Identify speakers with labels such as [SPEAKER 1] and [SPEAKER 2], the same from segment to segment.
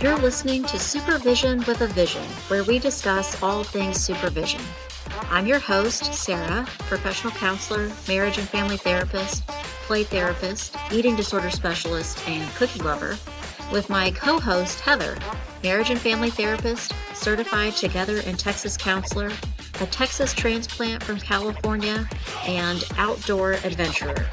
[SPEAKER 1] You're listening to Supervision with a Vision, where we discuss all things supervision. I'm your host, Sarah, professional counselor, marriage and family therapist, play therapist, eating disorder specialist, and cookie lover, with my co-host, Heather, marriage and family therapist, certified Together in Texas counselor, a Texas transplant from California, and outdoor adventurer.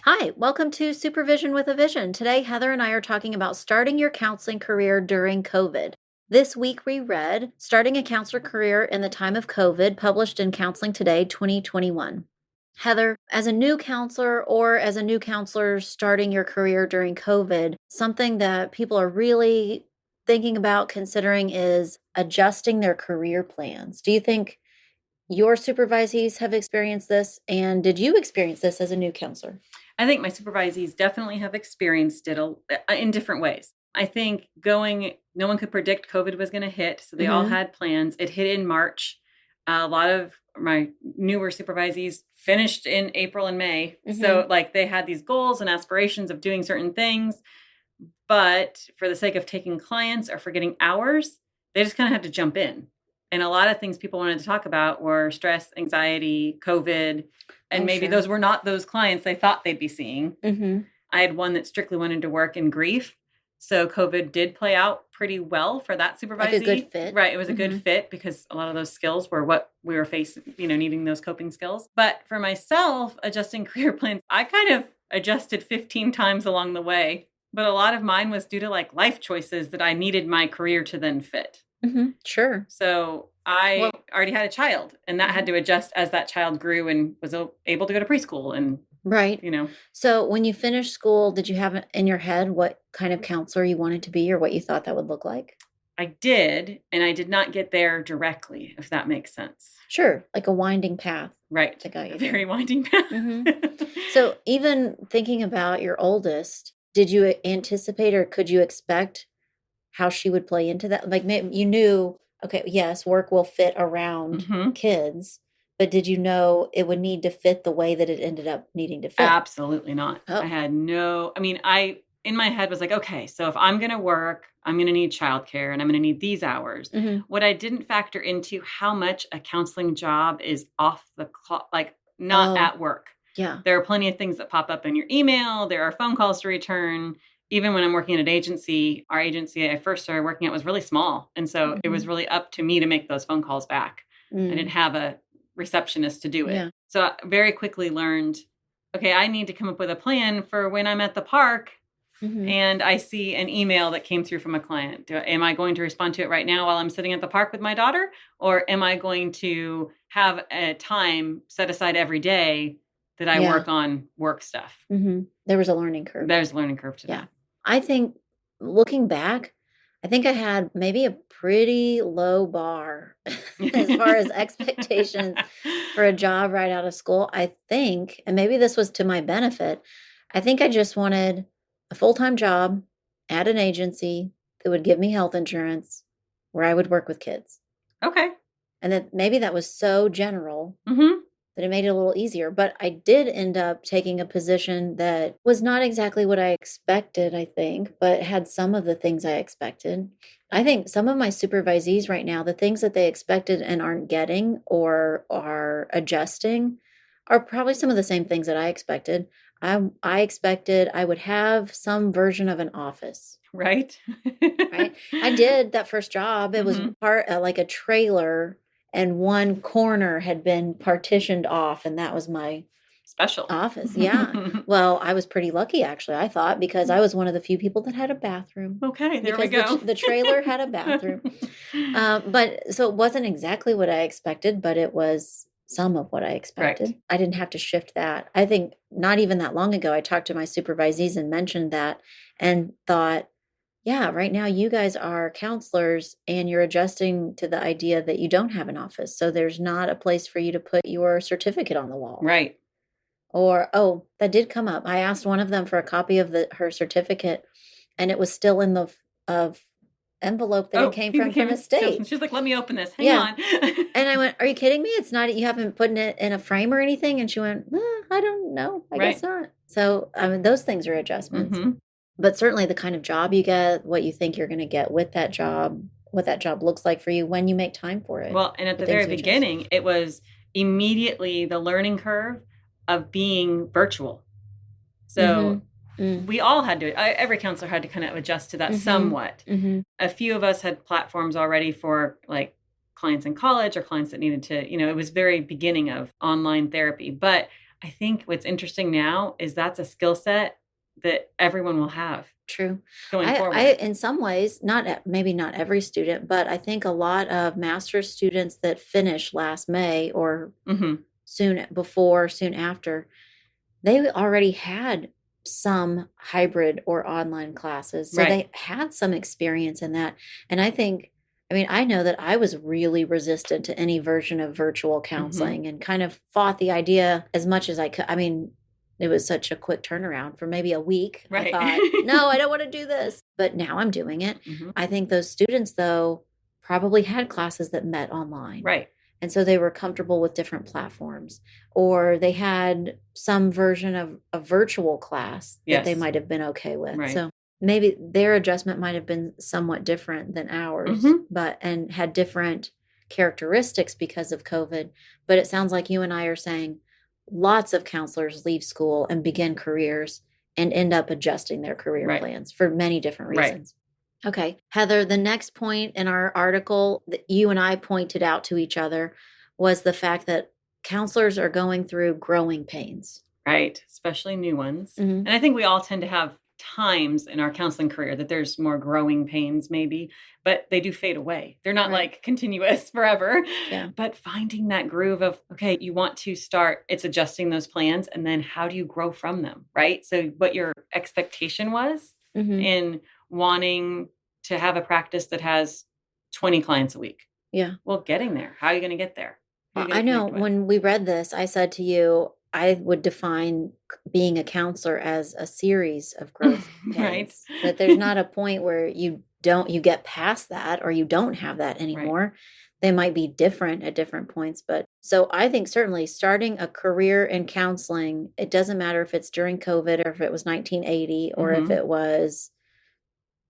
[SPEAKER 1] Hi, welcome to Supervision with a Vision. Today, Heather and I are talking about starting your counseling career during COVID. This week, we read Starting a Counselor Career in the Time of COVID, published in Counseling Today 2021. Heather, as a new counselor or as a new counselor starting your career during COVID, something that people are really thinking about considering is adjusting their career plans. Do you think your supervisees have experienced this? And did you experience this as a new counselor?
[SPEAKER 2] I think my supervisees definitely have experienced it in different ways. I think no one could predict COVID was going to hit. So they all had plans. It hit in March. A lot of my newer supervisees finished in April and May. So they had these goals and aspirations of doing certain things. But for the sake of taking clients or for getting hours, they just kind of had to jump in. And a lot of things people wanted to talk about were stress, anxiety, COVID, and maybe those were not those clients they thought they'd be seeing. I had one that strictly wanted to work in grief. So COVID did play out pretty well for that supervisee.
[SPEAKER 1] Like a good fit.
[SPEAKER 2] Right. It was a good fit because a lot of those skills were what we were facing, needing those coping skills. But for myself, adjusting career plans, I kind of adjusted 15 times along the way. But a lot of mine was due to life choices that I needed my career to then fit.
[SPEAKER 1] Sure.
[SPEAKER 2] So I already had a child, and that had to adjust as that child grew and was able to go to preschool and
[SPEAKER 1] right. So when you finished school, did you have in your head what kind of counselor you wanted to be or what you thought that would look like?
[SPEAKER 2] I did, and I did not get there directly, if that makes sense.
[SPEAKER 1] Sure. Like a winding path.
[SPEAKER 2] Right.
[SPEAKER 1] A
[SPEAKER 2] very winding path.
[SPEAKER 1] So even thinking about your oldest, did you anticipate or could you expect how she would play into that? Like maybe you knew, okay, yes, work will fit around kids, but did you know it would need to fit the way that it ended up needing to fit?
[SPEAKER 2] Absolutely not. I had in my head was like, okay, so if I'm going to work, I'm going to need childcare and I'm going to need these hours. What I didn't factor into how much a counseling job is off the clock, not at work.
[SPEAKER 1] Yeah.
[SPEAKER 2] There are plenty of things that pop up in your email. There are phone calls to return. Even when I'm working at an agency, our agency I first started working at was really small. And so it was really up to me to make those phone calls back. I didn't have a receptionist to do it. Yeah. So I very quickly learned, okay, I need to come up with a plan for when I'm at the park and I see an email that came through from a client. Am I going to respond to it right now while I'm sitting at the park with my daughter? Or am I going to have a time set aside every day that I work on work stuff?
[SPEAKER 1] There was a learning curve.
[SPEAKER 2] There's a learning curve to that.
[SPEAKER 1] I think looking back, I think I had maybe a pretty low bar as far as expectations for a job right out of school. I think, and maybe this was to my benefit, I think I just wanted a full-time job at an agency that would give me health insurance where I would work with kids.
[SPEAKER 2] Okay.
[SPEAKER 1] And that maybe that was so general that it made it a little easier. But I did end up taking a position that was not exactly what I expected, I think, but had some of the things I expected. I think some of my supervisees right now, the things that they expected and aren't getting or are adjusting are probably some of the same things that I expected. I expected I would have some version of an office.
[SPEAKER 2] Right.
[SPEAKER 1] Right. I did that first job. It was like a trailer. And one corner had been partitioned off, and that was my
[SPEAKER 2] special
[SPEAKER 1] office. Yeah. Well, I was pretty lucky, actually, I thought, because I was one of the few people that had a bathroom.
[SPEAKER 2] Okay, there we go.
[SPEAKER 1] The trailer had a bathroom. But so it wasn't exactly what I expected, but it was some of what I expected. Right. I didn't have to shift that. I think not even that long ago, I talked to my supervisees and mentioned that and thought, yeah, right now you guys are counselors and you're adjusting to the idea that you don't have an office. So there's not a place for you to put your certificate on the wall.
[SPEAKER 2] Right.
[SPEAKER 1] Or, that did come up. I asked one of them for a copy of her certificate and it was still in the envelope that it came from a state.
[SPEAKER 2] She's like, let me open this. Hang on.
[SPEAKER 1] And I went, are you kidding me? It's not, you haven't put it in a frame or anything? And she went, I don't know. I guess not. So, I mean, those things are adjustments. Mm-hmm. But certainly the kind of job you get, what you think you're going to get with that job, what that job looks like for you when you make time for it.
[SPEAKER 2] Well, and at the very beginning, it was immediately the learning curve of being virtual. So we all had to, every counselor had to kind of adjust to that somewhat. Mm-hmm. A few of us had platforms already for like clients in college or clients that needed to, it was very beginning of online therapy. But I think what's interesting now is that's a skill set that everyone will have.
[SPEAKER 1] True.
[SPEAKER 2] Going forward.
[SPEAKER 1] In some ways, maybe not every student, but I think a lot of master's students that finish last May or soon after, they already had some hybrid or online classes. So they had some experience in that. And I know that I was really resistant to any version of virtual counseling and kind of fought the idea as much as I could. I mean, it was such a quick turnaround for maybe a week.
[SPEAKER 2] Right.
[SPEAKER 1] I thought, no, I don't want to do this. But now I'm doing it. Mm-hmm. I think those students, though, probably had classes that met online.
[SPEAKER 2] Right.
[SPEAKER 1] And so they were comfortable with different platforms, or they had some version of a virtual class that they might have been okay with.
[SPEAKER 2] Right.
[SPEAKER 1] So maybe their adjustment might have been somewhat different than ours, and had different characteristics because of COVID. But it sounds like you and I are saying lots of counselors leave school and begin careers and end up adjusting their career plans for many different reasons. Right. Okay. Heather, the next point in our article that you and I pointed out to each other was the fact that counselors are going through growing pains.
[SPEAKER 2] Right. Especially new ones. Mm-hmm. And I think we all tend to have times in our counseling career that there's more growing pains maybe, but they do fade away. They're not like continuous forever. Yeah. But finding that groove of, okay, you want to start, it's adjusting those plans, and then how do you grow from them, right? So what your expectation was in wanting to have a practice that has 20 clients a week.
[SPEAKER 1] Yeah.
[SPEAKER 2] Well, getting there. How are you going to get there?
[SPEAKER 1] I know when we read this, I said to you, I would define being a counselor as a series of growth pains.
[SPEAKER 2] Right.
[SPEAKER 1] That there's not a point where you get past that or you don't have that anymore. Right. They might be different at different points. But so I think certainly starting a career in counseling, it doesn't matter if it's during COVID or if it was 1980 or if it was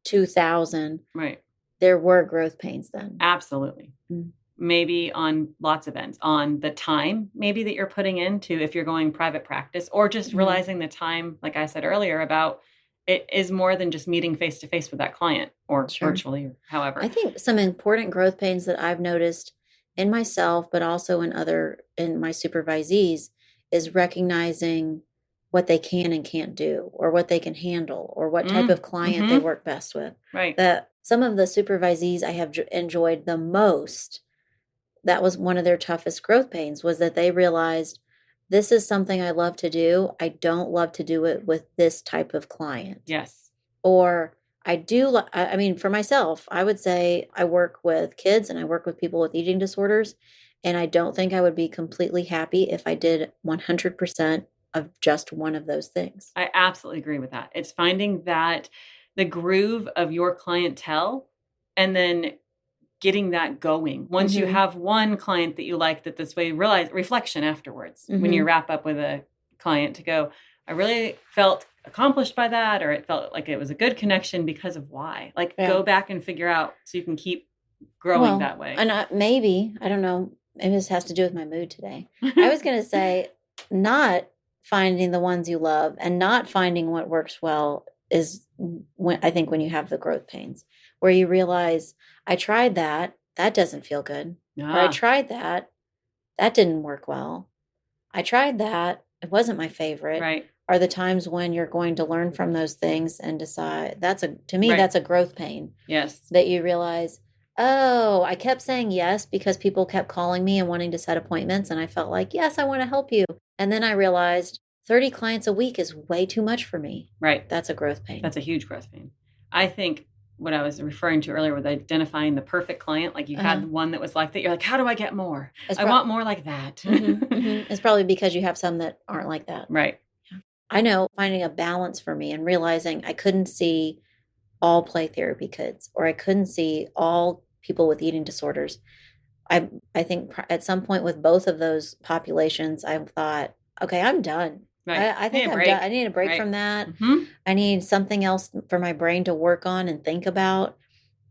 [SPEAKER 1] 2000.
[SPEAKER 2] Right.
[SPEAKER 1] There were growth pains then.
[SPEAKER 2] Absolutely. Mm-hmm. Maybe on lots of ends, on the time maybe that you're putting into if you're going private practice, or just realizing the time, like I said earlier, about it is more than just meeting face to face with that client or virtually or however.
[SPEAKER 1] I think some important growth pains that I've noticed in myself, but also in my supervisees, is recognizing what they can and can't do, or what they can handle, or what type of client they work best with.
[SPEAKER 2] Right.
[SPEAKER 1] That some of the supervisees I have enjoyed the most, that was one of their toughest growth pains, was that they realized, this is something I love to do. I don't love to do it with this type of client.
[SPEAKER 2] Yes.
[SPEAKER 1] Or I do, for myself, I would say I work with kids and I work with people with eating disorders. And I don't think I would be completely happy if I did 100% of just one of those things.
[SPEAKER 2] I absolutely agree with that. It's finding that the groove of your clientele and then getting that going. Once you have one client that you like, that this way, realize reflection afterwards when you wrap up with a client to go, I really felt accomplished by that, or it felt like it was a good connection because of why. Go back and figure out so you can keep growing that way.
[SPEAKER 1] And I don't know, maybe this has to do with my mood today. I was going to say, not finding the ones you love and not finding what works well is when you have the growth pains, where you realize, I tried that doesn't feel good. Or I tried that didn't work well. I tried that, it wasn't my favorite.
[SPEAKER 2] Right.
[SPEAKER 1] Are the times when you're going to learn from those things and decide, that's a growth pain.
[SPEAKER 2] Yes.
[SPEAKER 1] That you realize, oh, I kept saying yes because people kept calling me and wanting to set appointments, and I felt like, yes, I want to help you. And then I realized 30 clients a week is way too much for me.
[SPEAKER 2] Right.
[SPEAKER 1] That's a growth pain.
[SPEAKER 2] That's a huge growth pain. I think what I was referring to earlier with identifying the perfect client, like you had one that was like that. You're like, how do I get more? I want more like that.
[SPEAKER 1] It's probably because you have some that aren't like that.
[SPEAKER 2] Right.
[SPEAKER 1] Yeah. I know finding a balance for me and realizing I couldn't see all play therapy kids, or I couldn't see all people with eating disorders. I think at some point with both of those populations, I thought, okay, I'm done.
[SPEAKER 2] Right.
[SPEAKER 1] I think I'm done. I need a break
[SPEAKER 2] Right.
[SPEAKER 1] from that. I need something else for my brain to work on and think about,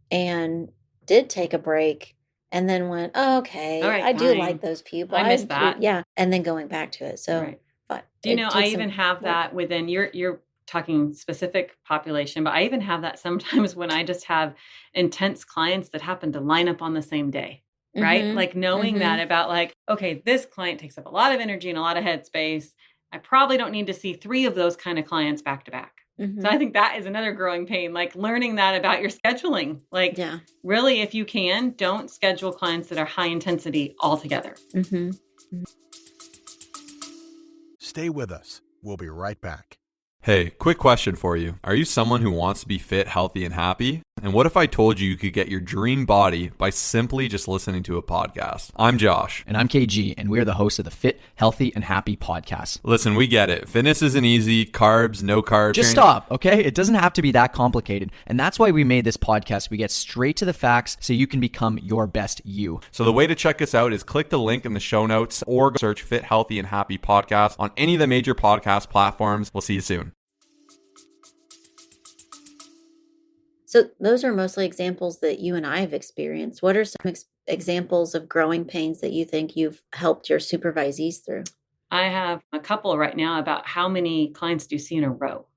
[SPEAKER 1] and did take a break and then went, oh, okay,
[SPEAKER 2] All right,
[SPEAKER 1] I do
[SPEAKER 2] fine.
[SPEAKER 1] like those people.
[SPEAKER 2] I miss that.
[SPEAKER 1] Yeah. And then going back to it. So,
[SPEAKER 2] Right.
[SPEAKER 1] but
[SPEAKER 2] Do you
[SPEAKER 1] it
[SPEAKER 2] know, I
[SPEAKER 1] takes
[SPEAKER 2] even
[SPEAKER 1] some
[SPEAKER 2] have
[SPEAKER 1] work.
[SPEAKER 2] that within you're talking specific population, but I even have that sometimes when I just have intense clients that happen to line up on the same day. Right.
[SPEAKER 1] Mhm.
[SPEAKER 2] Like knowing that about like, okay, this client takes up a lot of energy and a lot of headspace. I probably don't need to see 3 of those kind of clients back to back. So
[SPEAKER 1] Mhm.
[SPEAKER 2] I think that is another growing pain, like learning that about your scheduling. Like
[SPEAKER 1] Yeah.
[SPEAKER 2] really, if you can, don't schedule clients that are high intensity altogether.
[SPEAKER 1] Mhm.
[SPEAKER 3] Stay with us. We'll be right back.
[SPEAKER 4] Hey, quick question for you. Are you someone who wants to be fit, healthy, and happy? And what if I told you you could get your dream body by simply just listening to a podcast? I'm Josh.
[SPEAKER 5] And I'm KG, and we're the hosts of the Fit, Healthy, and Happy podcast.
[SPEAKER 4] Listen, we get it. Fitness isn't easy. Carbs, no carbs.
[SPEAKER 5] Just stop, okay? It doesn't have to be that complicated. And that's why we made this podcast. We get straight to the facts so you can become your best you.
[SPEAKER 4] So the way to check us out is click the link in the show notes or search Fit, Healthy, and Happy podcast on any of the major podcast platforms. We'll see you soon.
[SPEAKER 1] So those are mostly examples that you and I have experienced. What are some examples of growing pains that you think you've helped your supervisees through?
[SPEAKER 2] I have a couple right now about how many clients do you see in a row?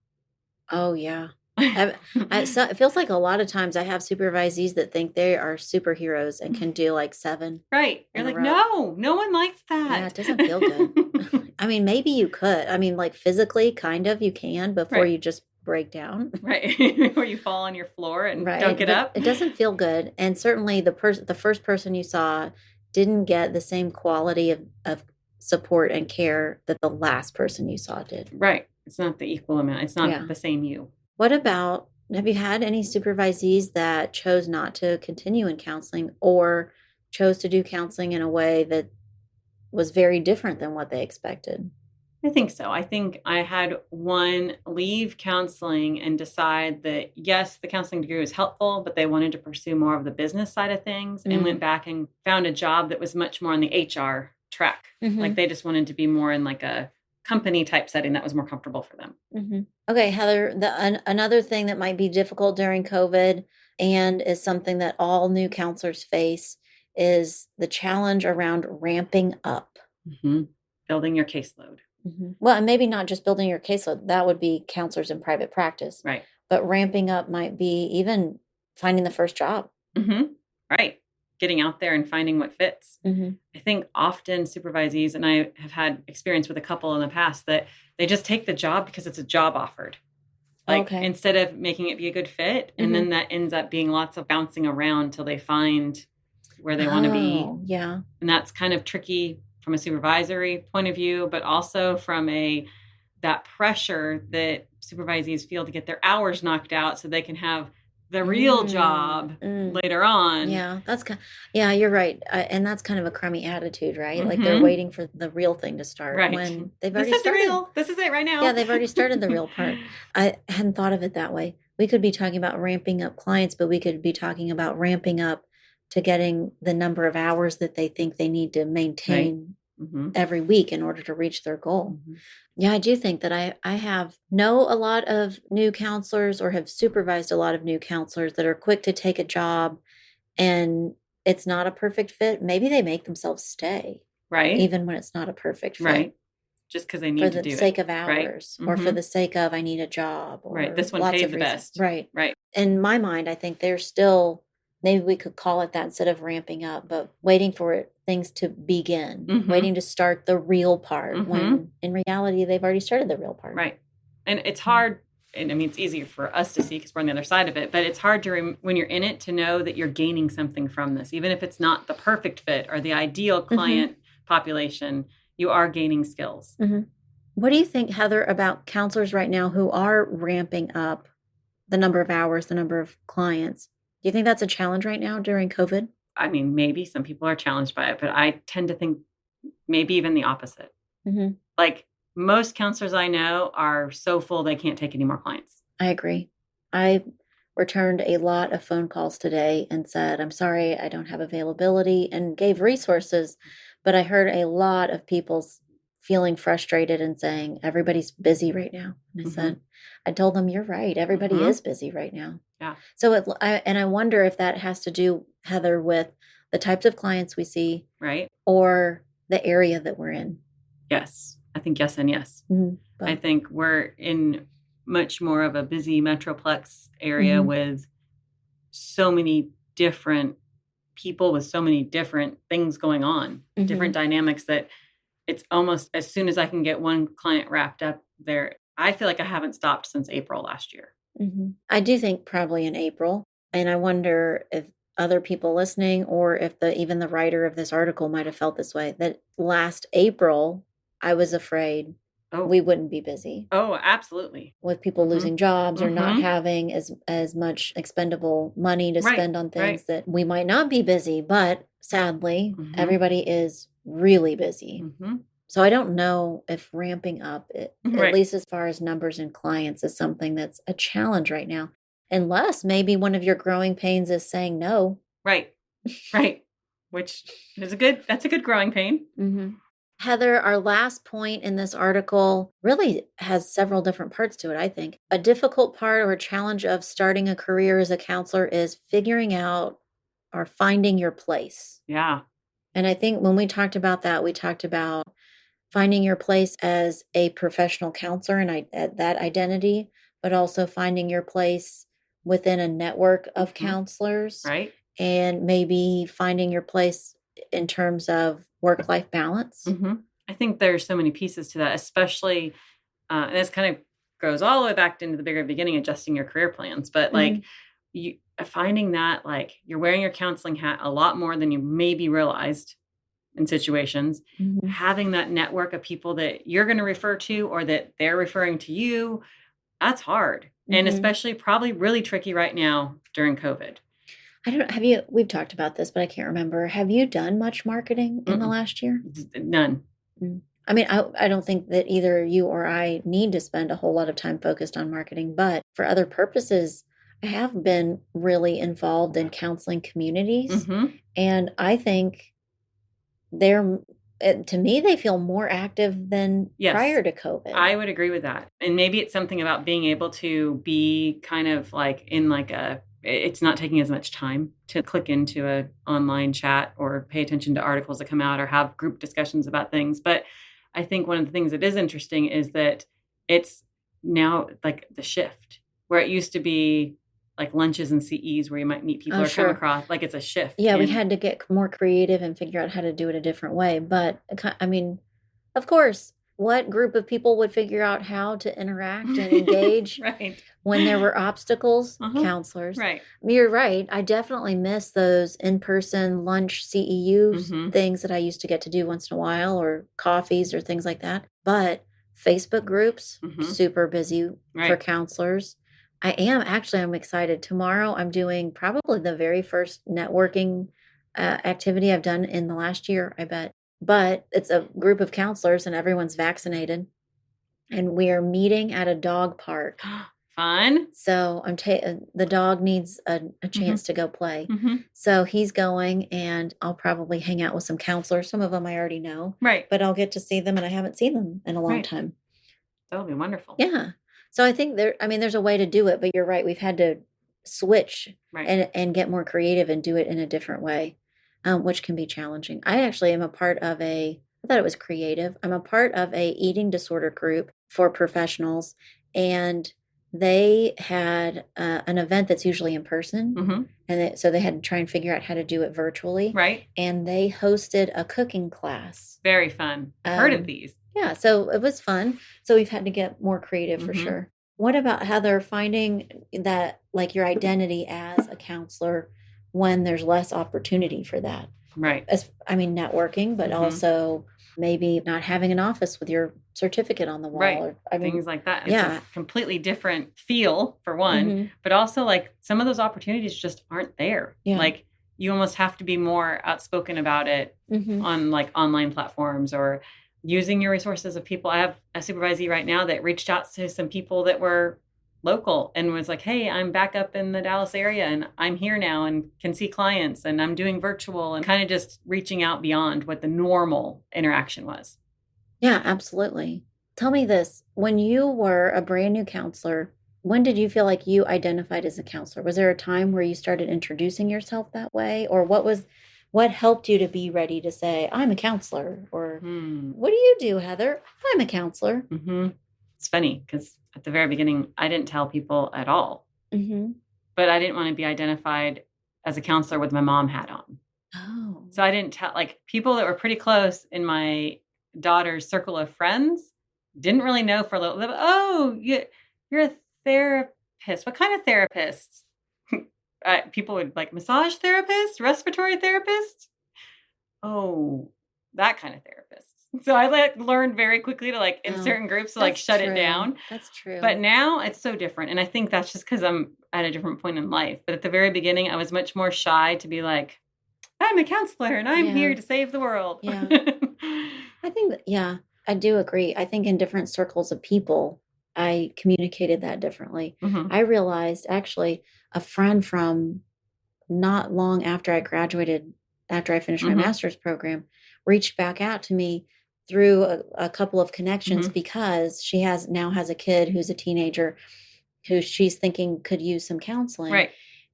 [SPEAKER 1] Oh, yeah. So it feels like a lot of times I have supervisees that think they are superheroes and can do like 7.
[SPEAKER 2] Right. You're
[SPEAKER 1] in a
[SPEAKER 2] like,
[SPEAKER 1] row.
[SPEAKER 2] no one likes that.
[SPEAKER 1] Yeah, it doesn't feel good. I mean, maybe you could. I mean, like physically, kind of, you can before
[SPEAKER 2] Right.
[SPEAKER 1] you just break down.
[SPEAKER 2] Right. Where you fall on your floor and don't get
[SPEAKER 1] but
[SPEAKER 2] up.
[SPEAKER 1] It doesn't feel good. And certainly the first person you saw didn't get the same quality of support and care that the last person you saw did.
[SPEAKER 2] Right. It's not the equal amount. It's not
[SPEAKER 1] Yeah.
[SPEAKER 2] the same you.
[SPEAKER 1] What about, have you had any supervisees that chose not to continue in counseling or chose to do counseling in a way that was very different than what they expected?
[SPEAKER 2] I think so. I think I had one leave counseling and decide that, yes, the counseling degree was helpful, but they wanted to pursue more of the business side of things and went back and found a job that was much more on the HR track. Like they just wanted to be more in like a company type setting that was more comfortable for them.
[SPEAKER 1] Okay, Heather, another thing that might be difficult during COVID and is something that all new counselors face is the challenge around ramping up.
[SPEAKER 2] Building your caseload.
[SPEAKER 1] Well, and maybe not just building your caseload. That would be counselors in private practice.
[SPEAKER 2] Right.
[SPEAKER 1] But ramping up might be even finding the first job.
[SPEAKER 2] Right. Getting out there and finding what fits. I think often supervisees, and I have had experience with a couple in the past, that they just take the job because it's a job offered. Like instead of making it be a good fit. And then that ends up being lots of bouncing around till they find where they want to be.
[SPEAKER 1] Yeah.
[SPEAKER 2] And that's kind of tricky from a supervisory point of view, but also from that pressure that supervisees feel to get their hours knocked out so they can have the real job later on.
[SPEAKER 1] Yeah, you're right. And that's kind of a crummy attitude, right? Like they're waiting for the real thing to start when they've already started.
[SPEAKER 2] This is it right now.
[SPEAKER 1] Yeah, they've already started the real part. I hadn't thought of it that way. We could be talking about ramping up clients, but we could be talking about ramping up to getting the number of hours that they think they need to maintain every week in order to reach their goal. Yeah, I do think that I know a lot of new counselors or have supervised a lot of new counselors that are quick to take a job and it's not a perfect fit. Maybe they make themselves stay.
[SPEAKER 2] Right.
[SPEAKER 1] Even when it's not a perfect fit.
[SPEAKER 2] Right. Just because they need to do it.
[SPEAKER 1] For the sake of hours
[SPEAKER 2] right.
[SPEAKER 1] or for the sake of I need a job. Or
[SPEAKER 2] right. This one
[SPEAKER 1] lots
[SPEAKER 2] paid
[SPEAKER 1] of
[SPEAKER 2] the
[SPEAKER 1] reasons.
[SPEAKER 2] best.
[SPEAKER 1] Right.
[SPEAKER 2] Right.
[SPEAKER 1] In my mind, I think they're still, maybe we could call it that instead of ramping up, but waiting for things to begin, waiting to start the real part when in reality, they've already started the real part.
[SPEAKER 2] Right. And it's hard. And I mean, it's easier for us to see because we're on the other side of it, but it's hard to, when you're in it, to know that you're gaining something from this, even if it's not the perfect fit or the ideal client population, you are gaining skills.
[SPEAKER 1] What do you think, Heather, about counselors right now who are ramping up the number of hours, the number of clients? Do you think that's a challenge right now during COVID?
[SPEAKER 2] I mean, maybe some people are challenged by it, but I tend to think maybe even the opposite. Like most counselors I know are so full they can't take any more clients.
[SPEAKER 1] I agree. I returned a lot of phone calls today and said, I'm sorry, I don't have availability, and gave resources. But I heard a lot of people feeling frustrated and saying, everybody's busy right now. And I said, I told them, you're right. Everybody is busy right now.
[SPEAKER 2] Yeah.
[SPEAKER 1] So, I wonder if that has to do, Heather, with the types of clients we see,
[SPEAKER 2] right,
[SPEAKER 1] or the area that we're in.
[SPEAKER 2] Yes. I think yes and yes. I think we're in much more of a busy metroplex area with so many different people with so many different things going on, different dynamics, that it's almost as soon as I can get one client wrapped up there, I feel like I haven't stopped since April last year.
[SPEAKER 1] I do think probably in April. And I wonder if other people listening, or if even the writer of this article might have felt this way, that last April, I was afraid we wouldn't be busy.
[SPEAKER 2] Oh, absolutely.
[SPEAKER 1] With people losing jobs or not having as much expendable money to spend on things, that we might not be busy. But sadly, everybody is really busy. So I don't know if ramping up, at least as far as numbers and clients, is something that's a challenge right now. Unless maybe one of your growing pains is saying no.
[SPEAKER 2] Right. Which is that's a good growing pain.
[SPEAKER 1] Heather, our last point in this article really has several different parts to it, I think. A difficult part or a challenge of starting a career as a counselor is figuring out or finding your place.
[SPEAKER 2] Yeah.
[SPEAKER 1] And I think when we talked about that, we talked about finding your place as a professional counselor and that identity, but also finding your place within a network of counselors.
[SPEAKER 2] Right.
[SPEAKER 1] And maybe finding your place in terms of work-life balance.
[SPEAKER 2] I think there's so many pieces to that, especially, and this kind of goes all the way back into the bigger beginning, adjusting your career plans. But like you finding that like you're wearing your counseling hat a lot more than you maybe realized in situations, having that network of people that you're going to refer to or that they're referring to you, that's hard. And especially probably really tricky right now during COVID.
[SPEAKER 1] I don't know. We've talked about this, but I can't remember. Have you done much marketing in the last year?
[SPEAKER 2] None.
[SPEAKER 1] I mean, I don't think that either you or I need to spend a whole lot of time focused on marketing, but for other purposes, I have been really involved in counseling communities. And I think to me, they feel more active than prior to COVID.
[SPEAKER 2] I would agree with that. And maybe it's something about being able to be kind of like in like it's not taking as much time to click into an online chat or pay attention to articles that come out or have group discussions about things. But I think one of the things that is interesting is that it's now like the shift where it used to be like lunches and CEs where you might meet people come across, like it's a shift.
[SPEAKER 1] Yeah, we had to get more creative and figure out how to do it a different way. But I mean, of course, what group of people would figure out how to interact and engage when there were obstacles? Counselors.
[SPEAKER 2] Right.
[SPEAKER 1] You're right. I definitely miss those in-person lunch CEUs, things that I used to get to do once in a while, or coffees or things like that. But Facebook groups, super busy for counselors. I'm excited. Tomorrow I'm doing probably the very first networking activity I've done in the last year, I bet. But it's a group of counselors and everyone's vaccinated. And we are meeting at a dog park.
[SPEAKER 2] Fun.
[SPEAKER 1] So the dog needs a chance to go play. So he's going, and I'll probably hang out with some counselors. Some of them I already know. Right. But I'll get to see them, and I haven't seen them in a long time.
[SPEAKER 2] That'll be wonderful.
[SPEAKER 1] Yeah. So I think there's a way to do it, but you're right. We've had to switch and get more creative and do it in a different way, which can be challenging. I actually am a part of I thought it was creative. I'm a part of a eating disorder group for professionals, and they had an event that's usually in person. And so they had to try and figure out how to do it virtually. Right. And they hosted a cooking class.
[SPEAKER 2] Very fun. I've heard of these.
[SPEAKER 1] Yeah, so it was fun. So we've had to get more creative for sure. What about, Heather, finding that like your identity as a counselor when there's less opportunity for that?
[SPEAKER 2] Right.
[SPEAKER 1] Networking, but also maybe not having an office with your certificate on the wall.
[SPEAKER 2] Right.
[SPEAKER 1] Or,
[SPEAKER 2] things like that. It's a completely different feel for one, but also like some of those opportunities just aren't there. Yeah. Like you almost have to be more outspoken about it on like online platforms or using your resources of people. I have a supervisee right now that reached out to some people that were local and was like, hey, I'm back up in the Dallas area and I'm here now and can see clients and I'm doing virtual, and kind of just reaching out beyond what the normal interaction was.
[SPEAKER 1] Yeah, absolutely. Tell me this, when you were a brand new counselor, when did you feel like you identified as a counselor? Was there a time where you started introducing yourself that way? Or what helped you to be ready to say, I'm a counselor? Or what do you do, Heather? I'm a counselor.
[SPEAKER 2] Mm-hmm. It's funny because at the very beginning, I didn't tell people at all.
[SPEAKER 1] Mm-hmm.
[SPEAKER 2] But I didn't want to be identified as a counselor with my mom hat on.
[SPEAKER 1] Oh.
[SPEAKER 2] So I didn't tell, like, people that were pretty close in my daughter's circle of friends didn't really know for a little bit. Oh, you're a therapist. What kind of therapist? People would like, massage therapist, respiratory therapist. Oh, that kind of therapist. So I learned very quickly to in certain groups to shut it down.
[SPEAKER 1] That's true.
[SPEAKER 2] But now it's so different. And I think that's just because I'm at a different point in life. But at the very beginning, I was much more shy to be like, I'm a counselor and I'm here to save the world.
[SPEAKER 1] Yeah. I think I do agree. I think in different circles of people, I communicated that differently.
[SPEAKER 2] Mm-hmm.
[SPEAKER 1] I realized actually a friend from not long after I graduated, after I finished my master's program, reached back out to me through a couple of connections because she now has a kid who's a teenager who she's thinking could use some counseling.
[SPEAKER 2] Right.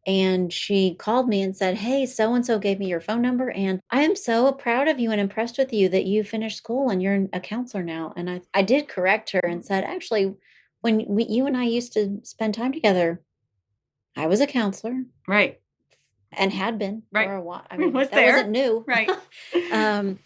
[SPEAKER 1] And she called me and said, hey, so-and-so gave me your phone number. And I am so proud of you and impressed with you that you finished school and you're a counselor now. And I did correct her and said, actually, when you and I used to spend time together, I was a counselor.
[SPEAKER 2] Right.
[SPEAKER 1] And had been for a while. I mean,
[SPEAKER 2] that
[SPEAKER 1] wasn't new.
[SPEAKER 2] Right.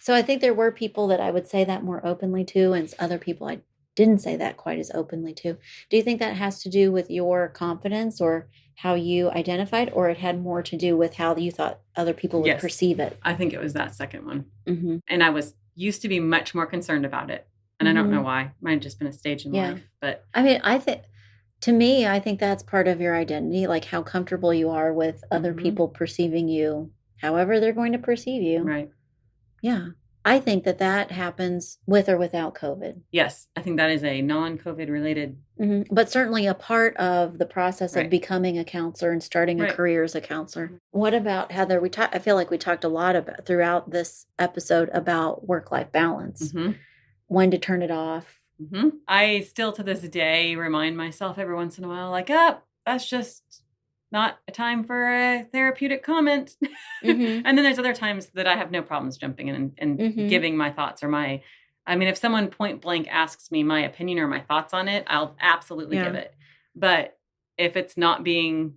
[SPEAKER 1] So I think there were people that I would say that more openly to, and other people I didn't say that quite as openly to. Do you think that has to do with your confidence or how you identified, or it had more to do with how you thought other people would perceive it?
[SPEAKER 2] I think it was that second one.
[SPEAKER 1] Mm-hmm.
[SPEAKER 2] And I used to be much more concerned about it. And I don't know why. Might have just been a stage in life. But
[SPEAKER 1] I mean, to me, I think that's part of your identity, like how comfortable you are with other people perceiving you, however they're going to perceive you.
[SPEAKER 2] Right.
[SPEAKER 1] Yeah. I think that happens with or without COVID.
[SPEAKER 2] Yes. I think that is a non-COVID related.
[SPEAKER 1] Mm-hmm. But certainly a part of the process of becoming a counselor and starting a career as a counselor. What about, Heather, I feel like we talked a lot about throughout this episode about work-life balance, when to turn it off.
[SPEAKER 2] Mm-hmm. I still to this day remind myself every once in a while, that's just not a time for a therapeutic comment. And then there's other times that I have no problems jumping in and giving my thoughts or if someone point blank asks me my opinion or my thoughts on it, I'll absolutely give it. But if it's not being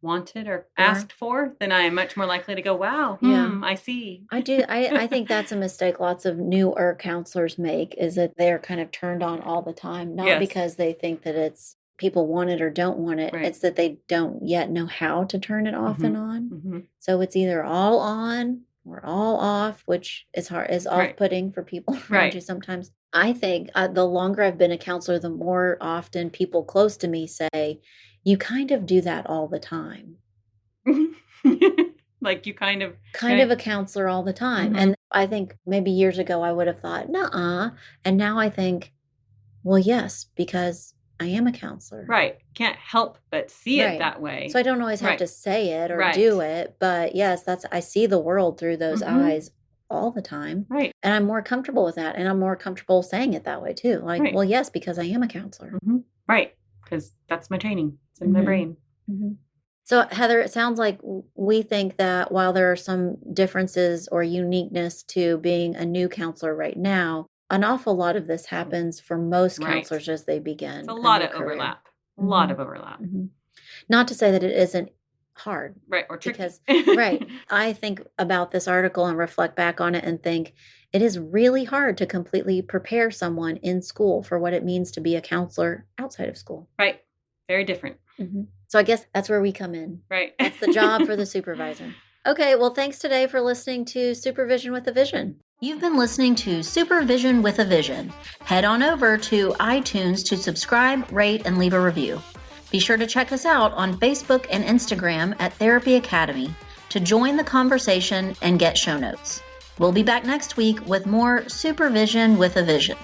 [SPEAKER 2] wanted or asked for, then I am much more likely to go, wow, I see.
[SPEAKER 1] I do. I think that's a mistake lots of newer counselors make, is that they're kind of turned on all the time, not because they think that it's people want it or don't want it. It's that they don't yet know how to turn it off and on. So it's either all on or all off, which is off-putting for people around you sometimes. I think the longer I've been a counselor, the more often people close to me say, you kind of do that all the time.
[SPEAKER 2] Like you kind of
[SPEAKER 1] a counselor all the time. And I think maybe years ago I would have thought, nuh-uh. And now I think, well, yes, because I am a counselor.
[SPEAKER 2] Right. Can't help but see it that way.
[SPEAKER 1] So I don't always have to say it or do it. But yes, I see the world through those eyes all the time.
[SPEAKER 2] Right.
[SPEAKER 1] And I'm more comfortable with that. And I'm more comfortable saying it that way too. Well, yes, because I am a counselor.
[SPEAKER 2] Right. Because that's my training. It's in my brain.
[SPEAKER 1] So Heather, it sounds like we think that while there are some differences or uniqueness to being a new counselor right now, an awful lot of this happens for most counselors as they begin.
[SPEAKER 2] It's a lot of overlap. A lot of overlap.
[SPEAKER 1] Not to say that it isn't hard.
[SPEAKER 2] Right. Or tricky.
[SPEAKER 1] Because, I think about this article and reflect back on it and think it is really hard to completely prepare someone in school for what it means to be a counselor outside of school.
[SPEAKER 2] Right. Very different.
[SPEAKER 1] So I guess that's where we come in.
[SPEAKER 2] Right.
[SPEAKER 1] That's the job for the supervisor. Okay. Well, thanks today for listening to Supervision with a Vision. You've been listening to Supervision with a Vision. Head on over to iTunes to subscribe, rate, and leave a review. Be sure to check us out on Facebook and Instagram at Therapy Academy to join the conversation and get show notes. We'll be back next week with more Supervision with a Vision.